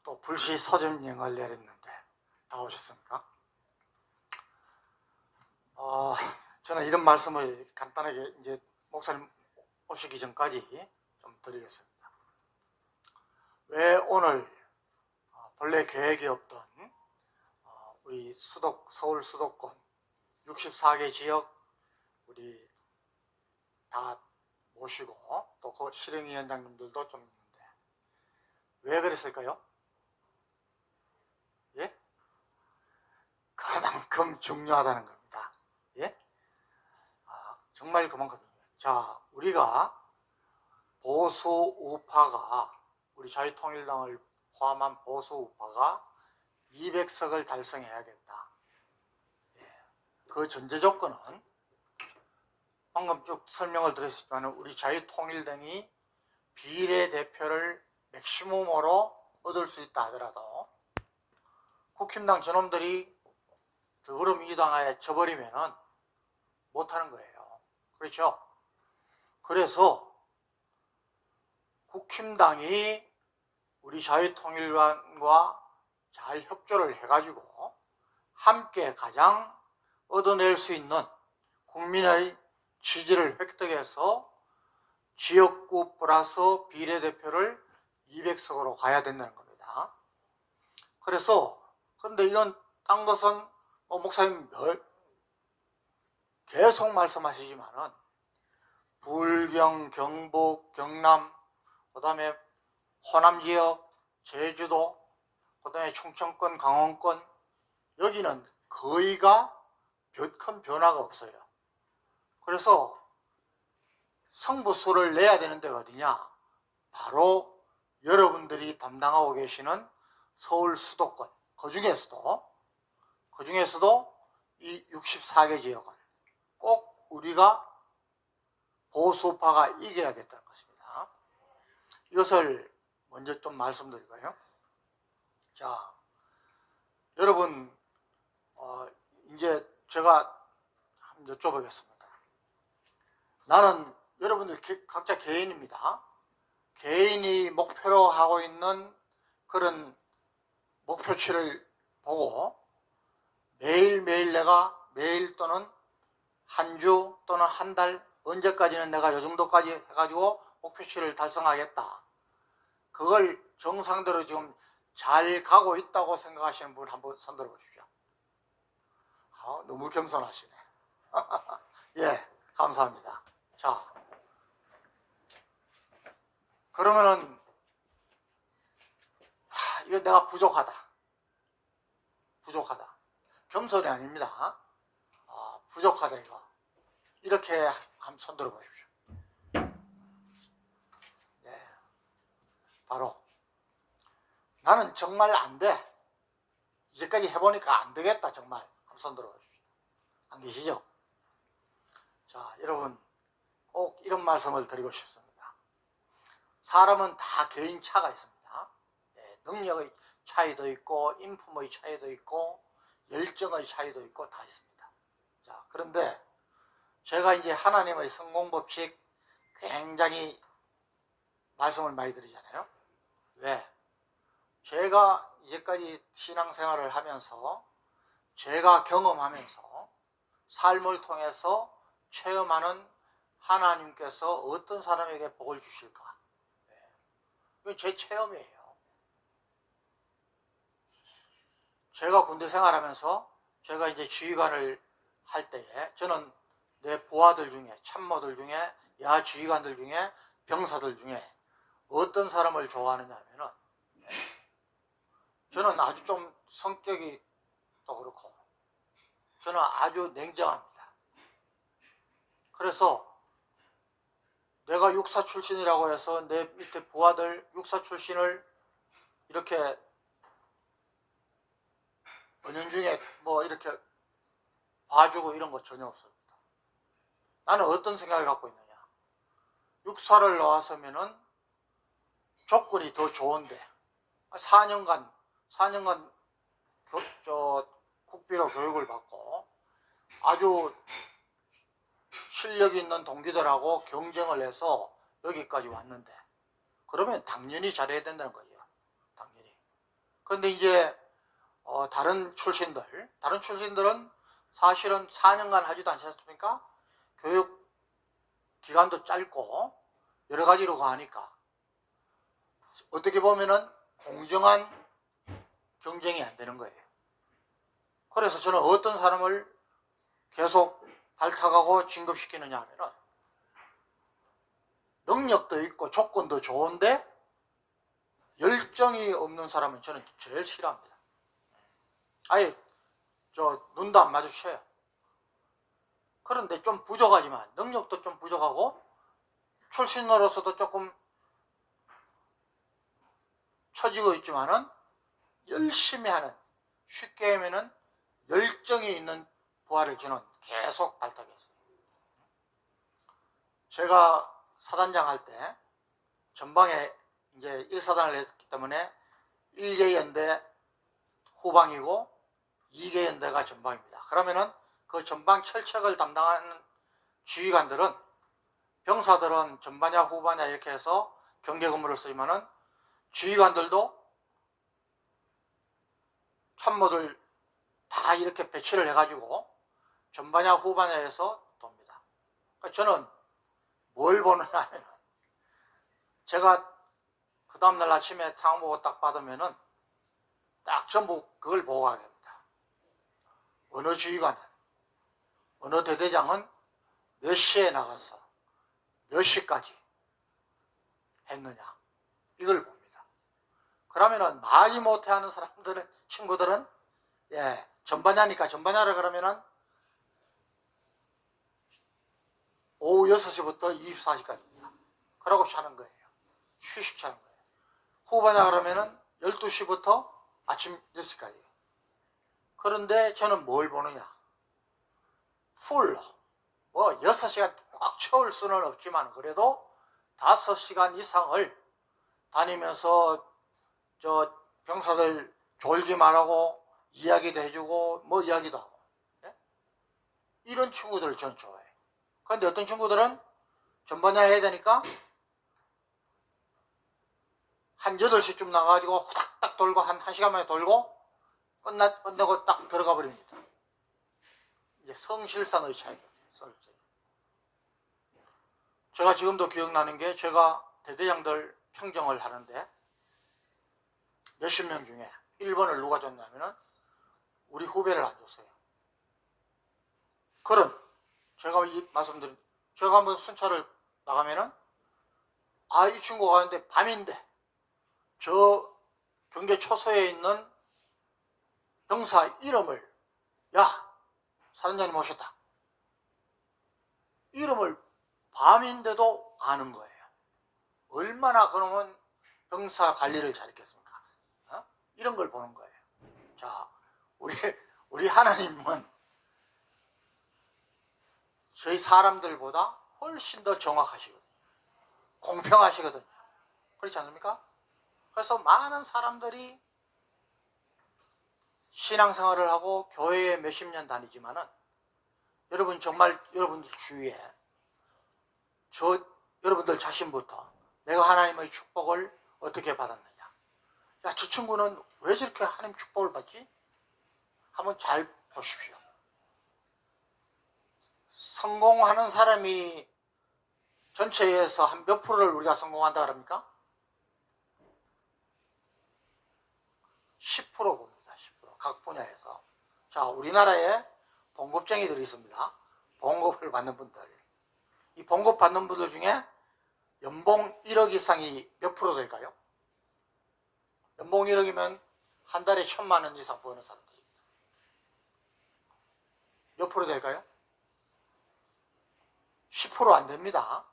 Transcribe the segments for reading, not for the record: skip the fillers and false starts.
또 불시 소집령을 내렸는데 다 오셨습니까? 저는 이런 말씀을 간단하게 이제 목사님 오시기 전까지 좀 드리겠습니다. 왜 오늘 본래 계획이 없던 우리 서울 수도권 64개 지역 우리 다 모시고 또 그 실행위원장님들도 좀 있는데 왜 그랬을까요? 예? 그만큼 중요하다는 겁니다. 예? 정말 그만큼. 자, 우리가 보수 우파가 우리 자유통일당을 포함한 보수 우파가 200석을 달성해야겠다. 예. 그 전제 조건은 방금 쭉 설명을 드렸지만 우리 자유통일당이 비례대표를 맥시멈으로 얻을 수 있다 하더라도 국힘당 저놈들이 더불어민주당에 져버리면은 못하는 거예요. 그렇죠? 그래서 국힘당이 우리 자유통일당과 잘 협조를 해가지고 함께 가장 얻어낼 수 있는 국민의 지지를 획득해서 지역구 플러스 비례대표를 200석으로 가야 된다는 겁니다. 그래서 그런데 이건 딴 것은 목사님 계속 말씀하시지만은 불경, 경북, 경남, 그 다음에 호남 지역, 제주도, 그 다음에 충청권, 강원권 여기는 거의가 큰 변화가 없어요. 그래서 승부수를 내야 되는 데가 어디냐? 바로 여러분들이 담당하고 계시는 서울 수도권 그 중에서도 이 64개 지역은 꼭 우리가 보수파가 이겨야겠다는 것입니다. 이것을 먼저 좀 말씀드릴까요? 자, 여러분 이제 제가 한번 여쭤보겠습니다. 나는 여러분들 각자 개인입니다. 개인이 목표로 하고 있는 그런 목표치를 보고 매일매일 내가 매일 또는 한 주 또는 한 달 언제까지는 내가 요 정도까지 해가지고 목표치를 달성하겠다. 그걸 정상대로 지금 잘 가고 있다고 생각하시는 분 한번 손들어 보십시오. 너무 겸손하시네. 예, 감사합니다. 자, 그러면은 이거 내가 부족하다. 겸손이 아닙니다. 부족하다 이거. 이렇게 한번 손들어 보십시오. 네. 바로 나는 정말 안 돼. 이제까지 해보니까 안 되겠다 정말. 한번 손들어 보십시오. 안 계시죠? 자, 여러분 꼭 이런 말씀을 드리고 싶습니다. 사람은 다 개인차가 있습니다. 네, 능력의 차이도 있고 인품의 차이도 있고 열정의 차이도 있고 다 있습니다. 자, 그런데 제가 이제 하나님의 성공법칙 굉장히 말씀을 많이 드리잖아요. 왜? 제가 이제까지 신앙생활을 하면서 제가 경험하면서 삶을 통해서 체험하는 하나님께서 어떤 사람에게 복을 주실까? 이건 제 체험이에요. 제가 군대 생활하면서 제가 이제 지휘관을 할 때에 저는 내 부하들 중에 참모들 중에 야지휘관들 중에 병사들 중에 어떤 사람을 좋아하느냐 하면은 저는 아주 좀 성격이 또 그렇고 저는 아주 냉정합니다. 그래서 내가 육사 출신이라고 해서 내 밑에 부하들 육사 출신을 이렇게 은연중에 뭐 이렇게 봐주고 이런 거 전혀 없습니다. 나는 어떤 생각을 갖고 있느냐. 육사를 나왔으면은 조건이 더 좋은데 4년간 국비로 교육을 받고 아주 실력 있는 동기들하고 경쟁을 해서 여기까지 왔는데 그러면 당연히 잘해야 된다는 거죠. 당연히. 근데 이제 다른 출신들은 사실은 4년간 하지도 않지 않습니까? 교육 기간도 짧고 여러 가지로 가니까 어떻게 보면은 공정한 경쟁이 안 되는 거예요. 그래서 저는 어떤 사람을 계속 발탁하고 진급시키느냐 하면은 능력도 있고 조건도 좋은데 열정이 없는 사람은 저는 제일 싫어합니다. 아예 눈도 안 마주쳐요. 그런데 좀 부족하지만 능력도 좀 부족하고 출신으로서도 조금 처지고 있지만은 열심히 하는, 쉽게 하면은 열정이 있는 부하를 저는 계속 발탁했어요. 제가 사단장 할 때 전방에 이제 1사단을 했기 때문에 1개 연대 후방이고 2개 연대가 전방입니다. 그러면은 그 전방 철책을 담당하는 지휘관들은, 병사들은 전방이냐 후방이냐 이렇게 해서 경계 근무를 쓰지만은 지휘관들도 참모들 다 이렇게 배치를 해가지고 전방이냐 후방이냐 해서 돕니다. 그러니까 저는 뭘 보느냐 하면, 제가 그 다음날 아침에 상보고 딱 받으면은 딱 전부 그걸 보고 가야 됩니다. 어느 지휘관은, 어느 대대장은 몇 시에 나가서 몇 시까지 했느냐, 이걸 봅니다. 그러면은 많이 못하는 친구들은 전반야니까 전반야라 그러면은 오후 6시부터 24시까지입니다. 그러고 자는 거예요. 휴식 자는 거예요. 후반야 그러면은 12시부터 아침 6시까지. 그런데 저는 뭘 보느냐, 풀로 6시간 꽉 채울 수는 없지만 그래도 5시간 이상을 다니면서 병사들 졸지 말라고 이야기도 해주고 이야기도 하고, 이런 친구들을 저는 좋아해요. 그런데 어떤 친구들은 전반야 해야 되니까 한 8시쯤 나가가지고 후닥닥 돌고 한 1시간 만에 돌고 끝내고 딱 들어가 버립니다. 이제 성실성의 차이죠. 제가 지금도 기억나는 게, 제가 대대장들 평정을 하는데 몇십 명 중에 1번을 누가 줬냐면은 우리 후배를 안 줬어요. 제가 말씀드린, 제가 한번 순찰을 나가면은 이 친구가 가는데 밤인데 저 경계 초소에 있는 병사 이름을, 사단장님 오셨다, 이름을 밤인데도 아는 거예요. 얼마나 그러면 병사 관리를 잘했겠습니까? 이런 걸 보는 거예요. 자, 우리 하나님은 저희 사람들보다 훨씬 더 정확하시거든요. 공평하시거든요. 그렇지 않습니까? 그래서 많은 사람들이 신앙생활을 하고 교회에 몇십 년 다니지만은, 여러분 정말 여러분들 주위에 여러분들 자신부터 내가 하나님의 축복을 어떻게 받았느냐, 저 친구는 왜 저렇게 하나님 축복을 받지? 한번 잘 보십시오. 성공하는 사람이 전체에서 한 몇 프로를 우리가 성공한다 그럽니까? 10% 봅니다. 10%. 각 분야에서. 자, 우리나라에 봉급쟁이들이 있습니다. 봉급을 받는 분들. 이 봉급 받는 분들 중에 연봉 1억 이상이 몇 프로 될까요? 연봉 1억이면 한 달에 1,000만 원 이상 버는 사람들입니다. 몇 프로 될까요? 10% 안 됩니다.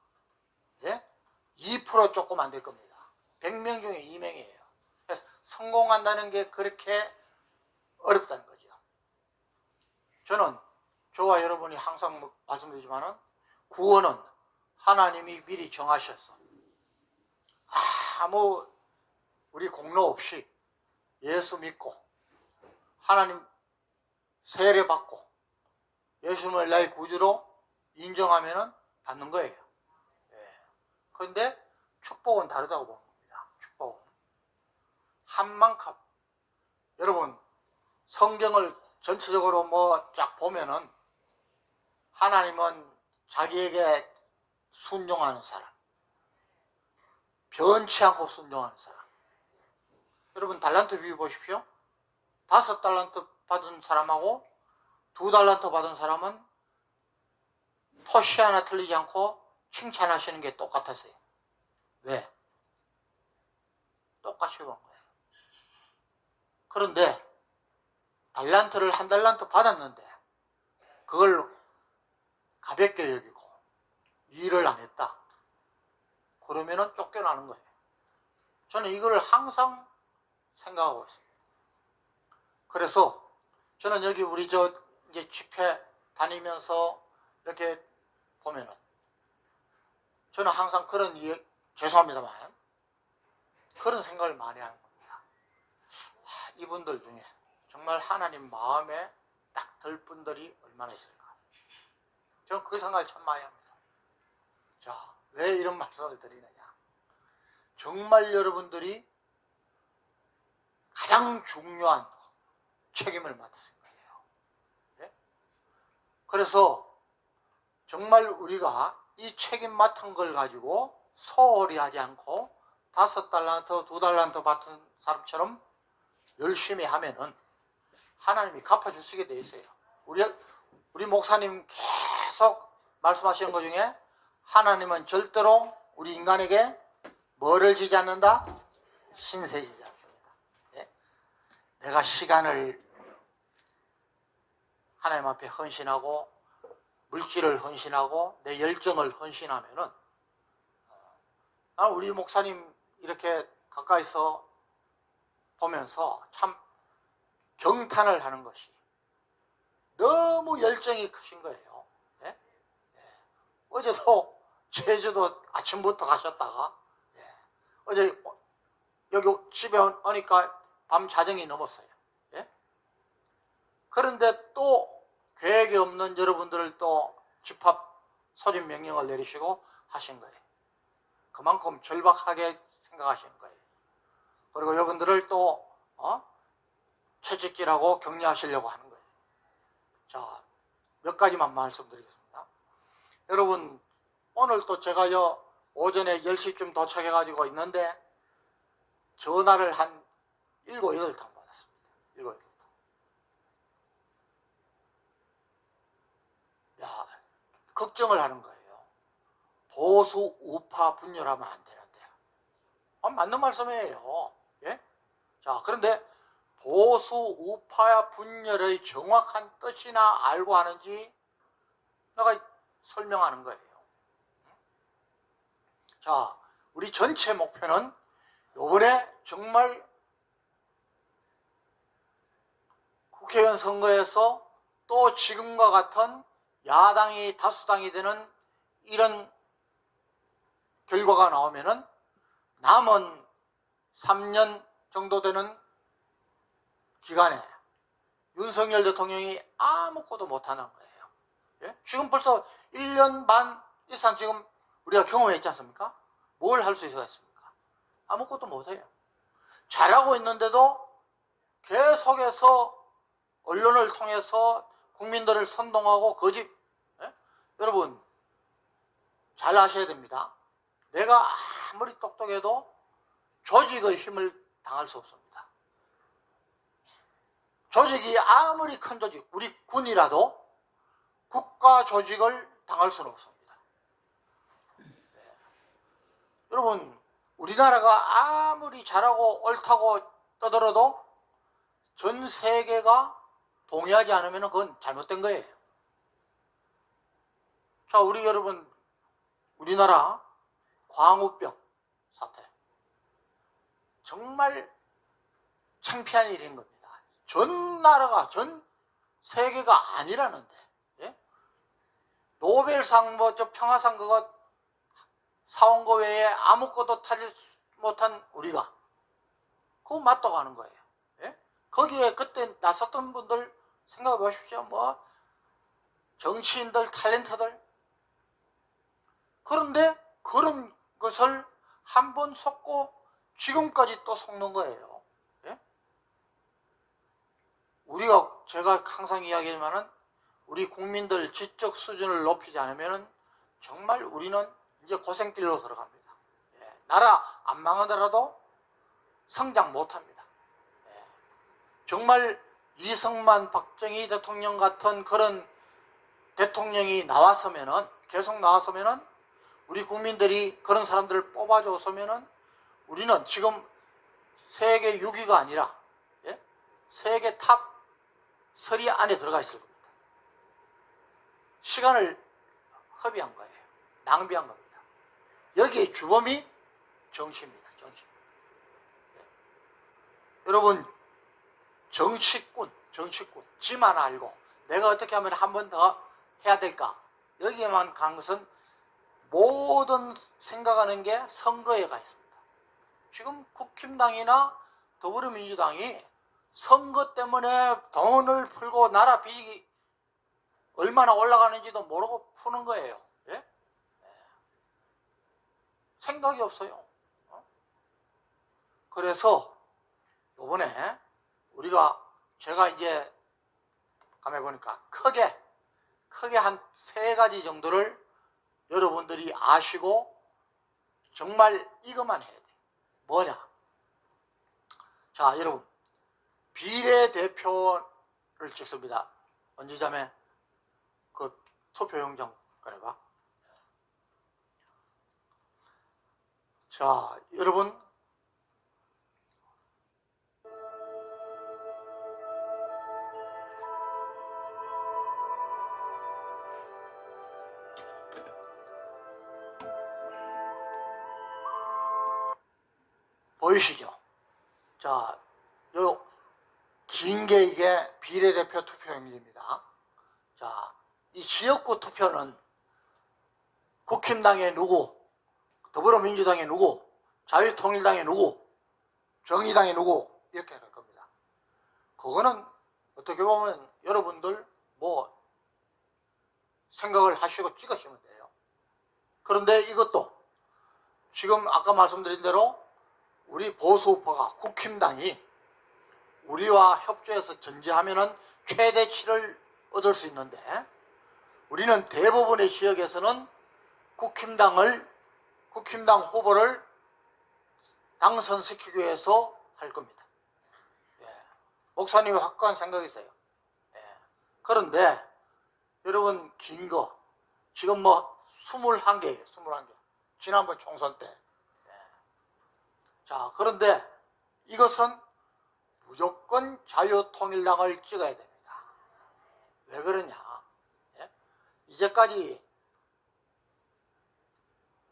2% 조금 안 될 겁니다. 100명 중에 2명이에요. 그래서 성공한다는 게 그렇게 어렵다는 거죠. 저와 여러분이 항상 말씀드리지만은, 구원은 하나님이 미리 정하셨어. 아무 우리 공로 없이 예수 믿고 하나님 세례 받고 예수님을 나의 구주로 인정하면은 받는 거예요. 그런데 축복은 다르다고 보는 겁니다. 축복은 한 만큼 여러분 성경을 전체적으로 뭐 쫙 보면은 하나님은 자기에게 순종하는 사람, 변치 않고 순종하는 사람. 여러분 달란트 비유 보십시오. 5달란트 받은 사람하고 2달란트 받은 사람은 토시 하나 틀리지 않고 칭찬하시는 게 똑같았어요. 왜? 똑같이 본 거예요. 그런데 달란트를 1달란트 받았는데 그걸 가볍게 여기고 일을 안 했다. 그러면은 쫓겨나는 거예요. 저는 이걸 항상 생각하고 있습니다. 그래서 저는 여기 우리 이제 집회 다니면서 이렇게 보면은 저는 항상 그런 죄송합니다만 그런 생각을 많이 하는 겁니다. 이분들 중에 정말 하나님 마음에 딱 들 분들이 얼마나 있을까. 저는 그 생각을 참 많이 합니다. 자, 왜 이런 말씀을 드리느냐. 정말 여러분들이 가장 중요한 책임을 맡으신 거예요. 네? 그래서 정말 우리가 이 책임 맡은 걸 가지고 소홀히 하지 않고 5달란트, 2달란트 받은 사람처럼 열심히 하면은 하나님이 갚아주시게 돼 있어요. 우리 목사님 계속 말씀하시는 것 중에 하나님은 절대로 우리 인간에게 뭐를 지지 않는다? 신세 지지 않습니다. 네? 내가 시간을 하나님 앞에 헌신하고 물질을 헌신하고 내 열정을 헌신하면은 우리 목사님 이렇게 가까이서 보면서 참 경탄을 하는 것이 너무 열정이 크신 거예요. 예? 예. 어제도 제주도 아침부터 가셨다가 어제 여기 집에 오니까 밤 자정이 넘었어요. 예? 그런데 또 계획이 없는 여러분들을 또 집합 소집 명령을 내리시고 하신 거예요. 그만큼 절박하게 생각하시는 거예요. 그리고 여러분들을 또 채찍질하고 격려하시려고 하는 거예요. 자, 몇 가지만 말씀드리겠습니다. 여러분 오늘 또 제가 오전에 10시쯤 도착해가지고 있는데 전화를 한 7, 8통 받았습니다. 7, 8통. 야, 걱정을 하는 거예요. 보수 우파 분열하면 안 되는데. 맞는 말씀이에요. 예? 자, 그런데 보수 우파 분열의 정확한 뜻이나 알고 하는지 내가 설명하는 거예요. 자, 우리 전체 목표는 이번에 정말 국회의원 선거에서 또 지금과 같은 야당이 다수당이 되는 이런 결과가 나오면은 남은 3년 정도 되는 기간에 윤석열 대통령이 아무것도 못하는 거예요. 예? 지금 벌써 1년 반 이상 지금 우리가 경험했지 않습니까? 뭘 할 수 있었습니까? 아무것도 못해요. 잘하고 있는데도 계속해서 언론을 통해서 국민들을 선동하고 거짓. 예? 여러분 잘 아셔야 됩니다. 내가 아무리 똑똑해도 조직의 힘을 당할 수 없습니다. 조직이 아무리 큰 조직, 우리 군이라도 국가 조직을 당할 수는 없습니다. 네. 여러분 우리나라가 아무리 잘하고 옳다고 떠들어도 전 세계가 동의하지 않으면 그건 잘못된 거예요. 자, 여러분 우리나라 광우병 사태 정말 창피한 일인 겁니다. 전 나라가 전 세계가 아니라는데 노벨상 평화상 그거 사온 거 외에 아무것도 타지 못한 우리가 그거 맞다고 하는 거예요. 거기에 그때 나섰던 분들 생각해 보십시오. 정치인들, 탤런트들. 그런데 그런 것을 한 번 속고 지금까지 또 속는 거예요. 제가 항상 이야기하지만은 우리 국민들 지적 수준을 높이지 않으면은 정말 우리는 이제 고생길로 들어갑니다. 예, 나라 안 망하더라도 성장 못합니다. 예, 정말 이승만, 박정희 대통령 같은 그런 대통령이 나왔으면은, 계속 나왔으면은, 우리 국민들이 그런 사람들을 뽑아줬으면은 우리는 지금 세계 6위가 아니라, 예? 세계 탑 3 안에 들어가 있을 겁니다. 시간을 허비한 거예요. 낭비한 겁니다. 여기에 주범이 정치입니다. 정치. 예. 여러분, 정치꾼, 지만 알고 내가 어떻게 하면 한 번 더 해야 될까? 여기에만 간 것은 모든 생각하는 게 선거에 가 있습니다. 지금 국힘당이나 더불어민주당이 선거 때문에 돈을 풀고 나라 빚이 얼마나 올라가는지도 모르고 푸는 거예요. 예? 생각이 없어요. 그래서 요번에 제가 이제 가만히 보니까 크게 한 3가지 정도를 여러분들이 아시고 정말 이것만 해야 돼. 뭐냐? 자, 여러분, 비례대표를 찍습니다. 언제자매 그 투표용장 꺼내봐. 자, 여러분, 보이시죠? 자, 요 긴 게 이게 비례대표 투표용지입니다. 자, 이 지역구 투표는 국힘당에 누구, 더불어민주당에 누구, 자유통일당에 누구, 정의당에 누구, 이렇게 할 겁니다. 그거는 어떻게 보면 여러분들 뭐 생각을 하시고 찍으시면 돼요. 그런데 이것도 지금 아까 말씀드린 대로 우리 보수우파가, 국힘당이 우리와 협조해서 전제하면은 최대치를 얻을 수 있는데, 우리는 대부분의 지역에서는 국힘당 후보를 당선시키기 위해서 할 겁니다. 예. 목사님이 확고한 생각이 있어요. 예. 그런데 여러분, 긴 거 지금 뭐 21개예요. 21개. 지난번 총선 때. 예. 자, 그런데 이것은 무조건 자유통일당을 찍어야 됩니다. 왜 그러냐? 예? 이제까지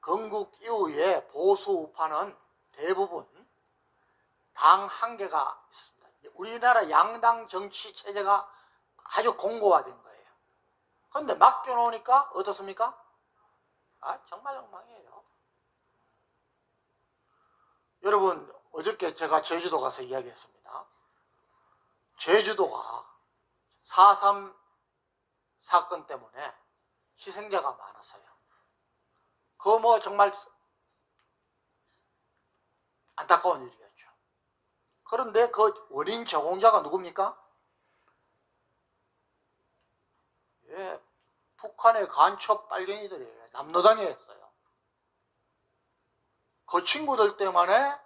건국 이후에 보수 우파는 대부분 당 한계가 있습니다. 우리나라 양당 정치 체제가 아주 공고화된 거예요. 그런데 맡겨놓으니까 어떻습니까? 정말 엉망이에요. 여러분, 어저께 제가 제주도 가서 이야기했습니다. 제주도가 4.3 사건 때문에 희생자가 많았어요. 그거 뭐 정말 안타까운 일이었죠. 그런데 그 원인 제공자가 누굽니까? 예, 북한의 간첩 빨갱이들이에요. 남로당이었어요. 그 친구들 때문에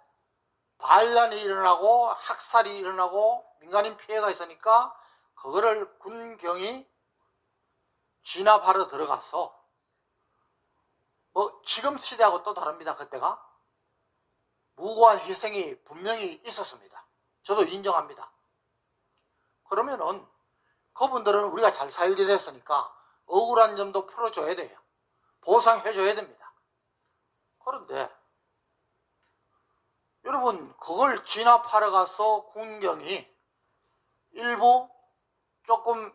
반란이 일어나고 학살이 일어나고 민간인 피해가 있으니까 그거를 군경이 진압하러 들어가서, 뭐 지금 시대하고 또 다릅니다. 그때가 무고한 희생이 분명히 있었습니다. 저도 인정합니다. 그러면은 그분들은 우리가 잘 살게 됐으니까 억울한 점도 풀어줘야 돼요. 보상해줘야 됩니다. 그런데 여러분, 그걸 진압하러 가서 군경이 일부 조금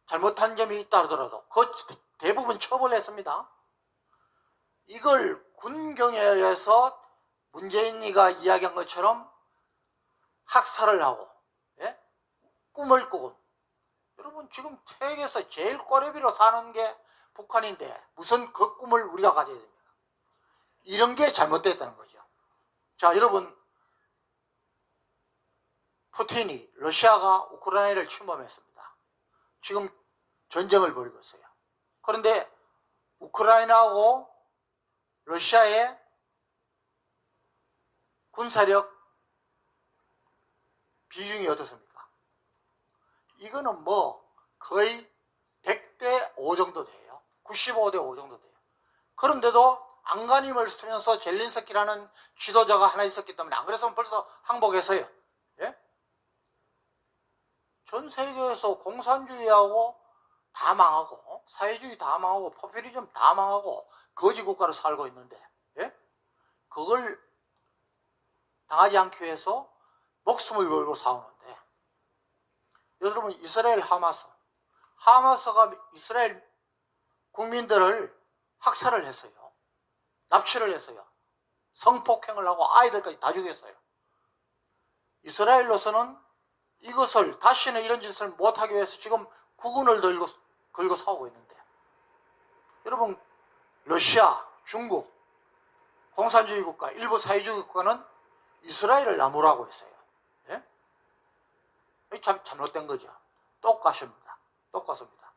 잘못한 점이 있다 하더라도 그 대부분 처벌했습니다. 이걸 군경에 의해서 문재인이가 이야기한 것처럼 학살을 하고, 예? 꿈을 꾸고, 여러분 지금 세계에서 제일 꼬레비로 사는 게 북한인데 무슨 그 꿈을 우리가 가져야 됩니까? 이런 게 잘못됐다는 거죠. 자, 여러분, 푸틴이 러시아가 우크라이나를 침범했습니다. 지금 전쟁을 벌이고 있어요. 그런데 우크라이나하고 러시아의 군사력 비중이 어떻습니까? 이거는 뭐 거의 100대 5 정도 돼요. 95대 5 정도 돼요. 그런데도 안간힘을 쓰면서 젤린스키라는 지도자가 하나 있었기 때문에, 안 그랬으면 벌써 항복했어요. 예? 전 세계에서 공산주의하고 다 망하고, 사회주의 다 망하고, 포퓰리즘 다 망하고, 거지 국가로 살고 있는데, 예? 그걸 당하지 않기 위해서 목숨을 걸고 싸우는데, 여러분, 이스라엘 하마스가 이스라엘 국민들을 학살을 했어요. 납치를 했어요. 성폭행을 하고 아이들까지 다 죽였어요. 이스라엘로서는 이것을, 다시는 이런 짓을 못하기 위해서 지금 국군을 걸고 싸우고 있는데, 여러분, 러시아, 중국, 공산주의 국가, 일부 사회주의 국가는 이스라엘을 나무라고 했어요. 예? 참 잘못된 거죠. 똑같습니다. 똑같습니다.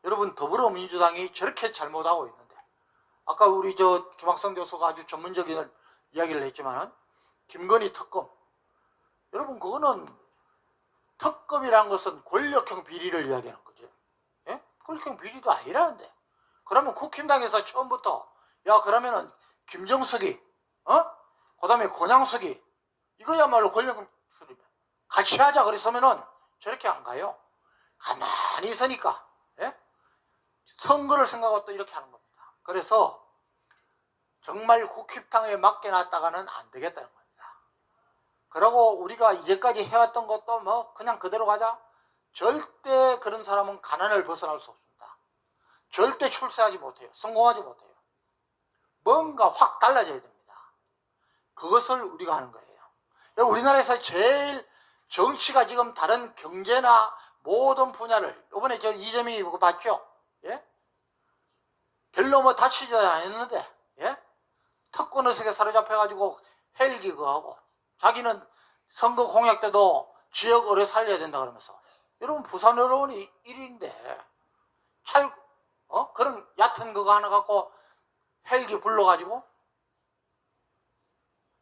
여러분, 더불어민주당이 저렇게 잘못하고 있는데, 아까 우리 김학성 교수가 아주 전문적인 이야기를 했지만은, 김건희 특검, 여러분, 그거는 특검이라는 것은 권력형 비리를 이야기하는 거죠. 예? 권력형 비리도 아니라는데, 그러면 국힘당에서 처음부터, 야, 그러면은 김정숙이, 그 다음에 권양숙이, 이거야말로 권력형 같이 하자 그랬으면은 저렇게 안 가요. 가만히 있으니까, 예? 선거를 생각하고 또 이렇게 하는 겁니다. 그래서 정말 국힘당에 맡겨놨다가는 안 되겠다는 겁니다. 그리고 우리가 이제까지 해왔던 것도 뭐 그냥 그대로 가자? 절대 그런 사람은 가난을 벗어날 수 없습니다. 절대 출세하지 못해요. 성공하지 못해요. 뭔가 확 달라져야 됩니다. 그것을 우리가 하는 거예요. 우리나라에서 제일 정치가 지금 다른 경제나 모든 분야를, 이번에 이재명이 그거 봤죠? 예? 별로 뭐 다치지 않았는데, 예? 특권 의식에 사로잡혀가지고 헬기 그거 하고, 자기는 선거 공약 때도 지역 의료 살려야 된다 그러면서, 여러분, 부산 의료원이 1위인데 그런 얕은 그거 하나 갖고 헬기 불러가지고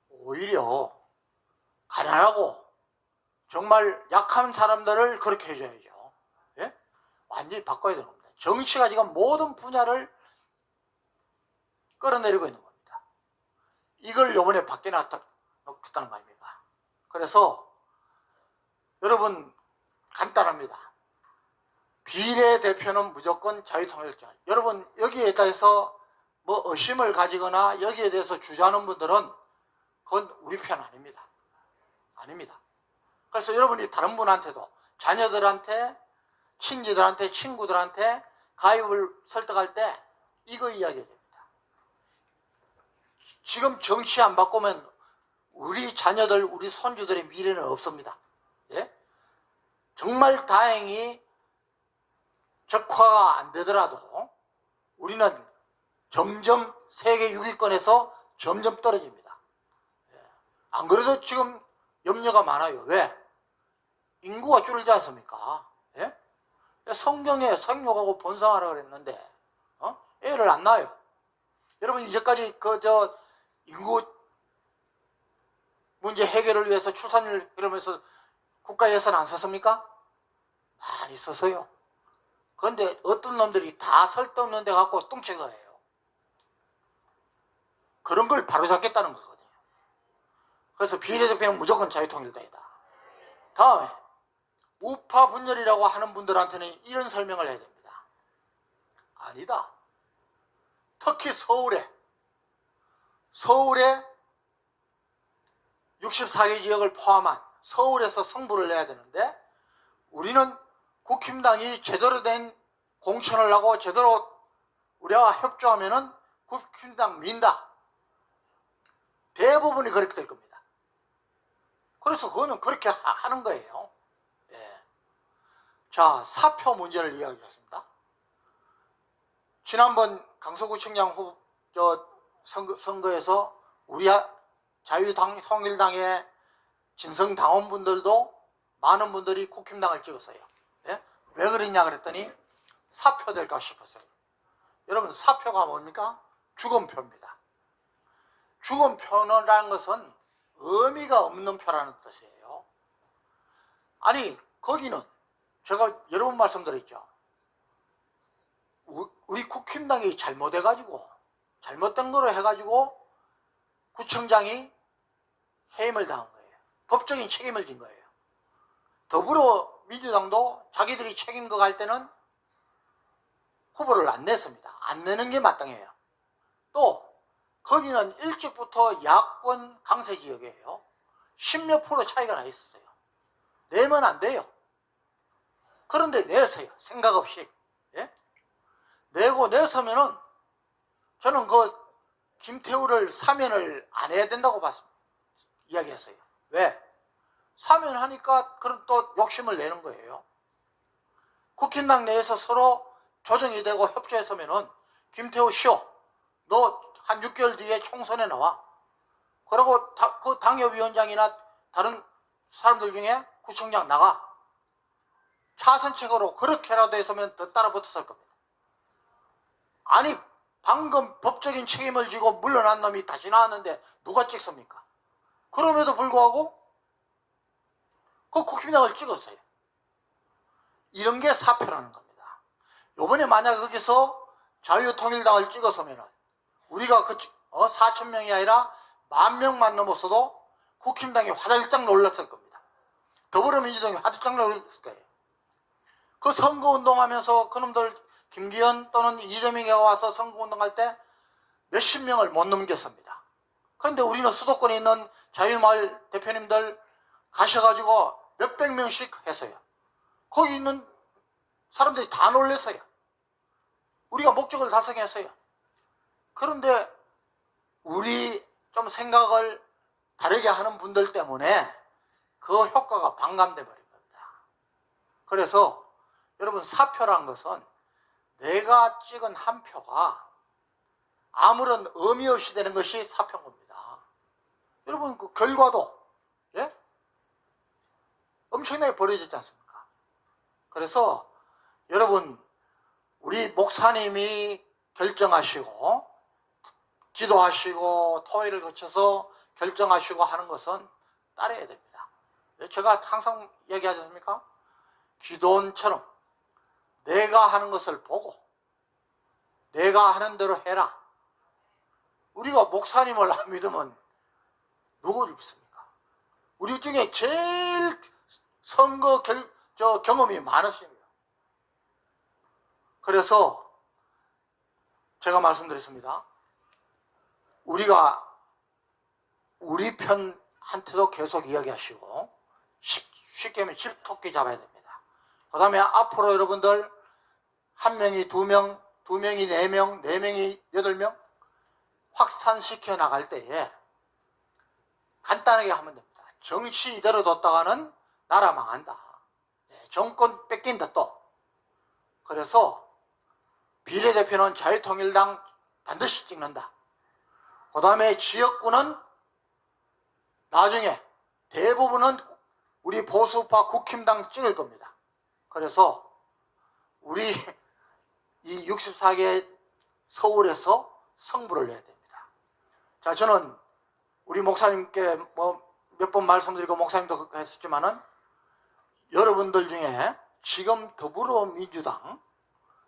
오히려 가난하고 정말 약한 사람들을 그렇게 해줘야죠. 예? 완전히 바꿔야 되는 겁니다. 정치가 지금 모든 분야를 끌어내리고 있는 겁니다. 이걸 요번에 바뀌어놨다는 거 아닙니까? 그래서 여러분, 간단합니다. 비례대표는 무조건 자유통일당. 여러분, 여기에 대해서 뭐 의심을 가지거나 여기에 대해서 주저하는 분들은 그건 우리 편 아닙니다. 아닙니다. 그래서 여러분이 다른 분한테도, 자녀들한테, 친지들한테, 친구들한테 가입을 설득할 때 이거 이야기해야 됩니다. 지금 정치 안 바꾸면 우리 자녀들, 우리 손주들의 미래는 없습니다. 예? 정말 다행히 적화가 안 되더라도 우리는 점점 세계 6위권에서 점점 떨어집니다. 예. 안 그래도 지금 염려가 많아요. 왜? 인구가 줄지 않습니까? 예? 성경에 생육하고 번성하라 그랬는데 애를 안 낳아요. 여러분, 이제까지 인구 문제 해결을 위해서 출산율 이러면서 국가 예산 안 썼습니까? 많이 썼어요. 그런데 어떤 놈들이 다 쓸데없는 데 갖고 뚱치가 해요. 그런 걸 바로잡겠다는 거거든요. 그래서 비례대표는 무조건 자유통일당이다. 다음에 우파 분열이라고 하는 분들한테는 이런 설명을 해야 됩니다. 아니다. 특히 서울에 64개 지역을 포함한 서울에서 승부를 내야 되는데, 우리는 국힘당이 제대로 된 공천을 하고 제대로 우리와 협조하면은 국힘당 민다. 대부분이 그렇게 될 겁니다. 그래서 그거는 그렇게 하는 거예요. 예. 자, 사표 문제를 이야기했습니다. 지난번 강서구청장 선거에서 우리 자유통일당의 진성당원분들도 많은 분들이 국힘당을 찍었어요. 예? 왜 그랬냐 그랬더니 사표 될까 싶었어요. 여러분, 사표가 뭡니까? 죽음표입니다. 죽음표라는 것은 의미가 없는 표라는 뜻이에요. 아니, 거기는 제가 여러 번 말씀드렸죠. 우리 국힘당이 잘못해가지고, 잘못된 거로 해가지고 구청장이 해임을 당한 거예요. 법적인 책임을 진 거예요. 더불어민주당도 자기들이 책임져 갈 때는 후보를 안 냈습니다. 안 내는 게 마땅해요. 또 거기는 일찍부터 야권 강세 지역이에요. 10몇 프로 차이가 나 있었어요. 내면 안 돼요. 그런데 내세요. 생각 없이. 예? 내고 내서면은 저는 그 김태우를 사면을 안 해야 된다고 이야기했어요. 왜? 사면하니까 그런 또 욕심을 내는 거예요. 국힘당 내에서 서로 조정이 되고 협조했으면은 김태우 쉬어. 너 한 6개월 뒤에 총선에 나와. 그러고 그 당협위원장이나 다른 사람들 중에 구청장 나가. 차선책으로 그렇게라도 했으면 더 따라 붙었을 겁니다. 아니, 방금 법적인 책임을 지고 물러난 놈이 다시 나왔는데 누가 찍습니까? 그럼에도 불구하고 그 국힘당을 찍었어요. 이런 게 사표라는 겁니다. 요번에 만약 거기서 자유통일당을 찍었으면 우리가 4,000명이 아니라 10,000명만 넘었어도 국힘당이 화들짝 놀랐을 겁니다. 더불어민주당이 화들짝 놀랐을 거예요. 그 선거운동하면서 그놈들 김기현 또는 이재명이 와서 선거운동할 때 몇십 명을 못 넘겼습니다. 그런데 우리는 수도권에 있는 자유마을 대표님들 가셔가지고 몇백 명씩 했어요. 거기 있는 사람들이 다 놀랐어요. 우리가 목적을 달성했어요. 그런데 우리 좀 생각을 다르게 하는 분들 때문에 그 효과가 반감돼 버린 겁니다. 그래서 여러분, 사표란 것은 내가 찍은 한 표가 아무런 의미 없이 되는 것이 사표인 겁니다. 여러분, 그 결과도 예? 엄청나게 벌어졌지 않습니까? 그래서 여러분, 우리 목사님이 결정하시고 지도하시고 토의를 거쳐서 결정하시고 하는 것은 따라야 됩니다. 제가 항상 얘기하지 않습니까? 기도원처럼 내가 하는 것을 보고 내가 하는 대로 해라. 우리가 목사님을 안 믿으면 누구를 믿습니까? 우리 중에 제일 선거 경험이 많으십니다. 그래서 제가 말씀드렸습니다. 우리가 우리 편한테도 계속 이야기하시고 쉽게 하면 집토끼 잡아야 됩니다. 그 다음에 앞으로 여러분들 한 명이 두 명, 두 명이 네 명, 네 명이 8명 확산시켜 나갈 때에 간단하게 하면 됩니다. 정치 이대로 뒀다가는 나라 망한다. 정권 뺏긴다 또. 그래서 비례대표는 자유통일당 반드시 찍는다. 그 다음에 지역구는 나중에 대부분은 우리 보수파 국힘당 찍을 겁니다. 그래서 우리 이 64개 서울에서 승부를 내야 됩니다. 자, 저는 우리 목사님께 몇 번 말씀드리고 목사님도 했었지만은 여러분들 중에 지금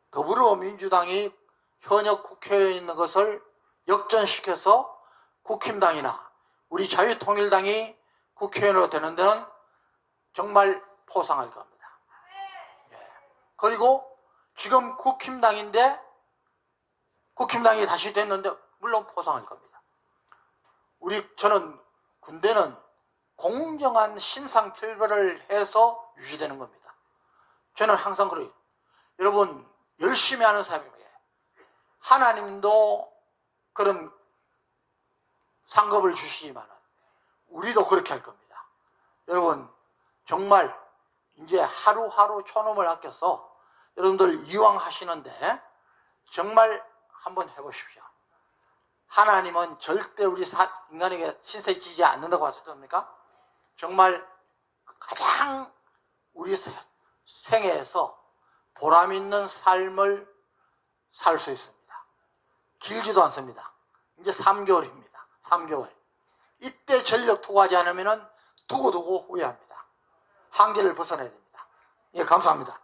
더불어민주당이 현역 국회에 있는 것을 역전시켜서 국힘당이나 우리 자유통일당이 국회의원으로 되는 데는 정말 포상할 겁니다. 그리고 지금 국힘당인데 국힘당이 다시 됐는데 물론 포상할 겁니다. 저는 군대는 공정한 신상필벌을 해서 유지되는 겁니다. 저는 항상 그래요. 여러분, 열심히 하는 사람입니다. 하나님도 그런 상급을 주시지만 우리도 그렇게 할 겁니다. 여러분, 정말 이제 하루하루 촌놈을 아껴서 여러분들 이왕 하시는데 정말 한번 해보십시오. 하나님은 절대 우리 인간에게 신세 지지 않는다고 하셨습니까? 정말 가장 우리 생애에서 보람 있는 삶을 살 수 있습니다. 길지도 않습니다. 이제 3개월입니다. 3개월. 이때 전력 투구하지 않으면 두고두고 후회합니다. 한계를 벗어나야 됩니다. 예, 감사합니다.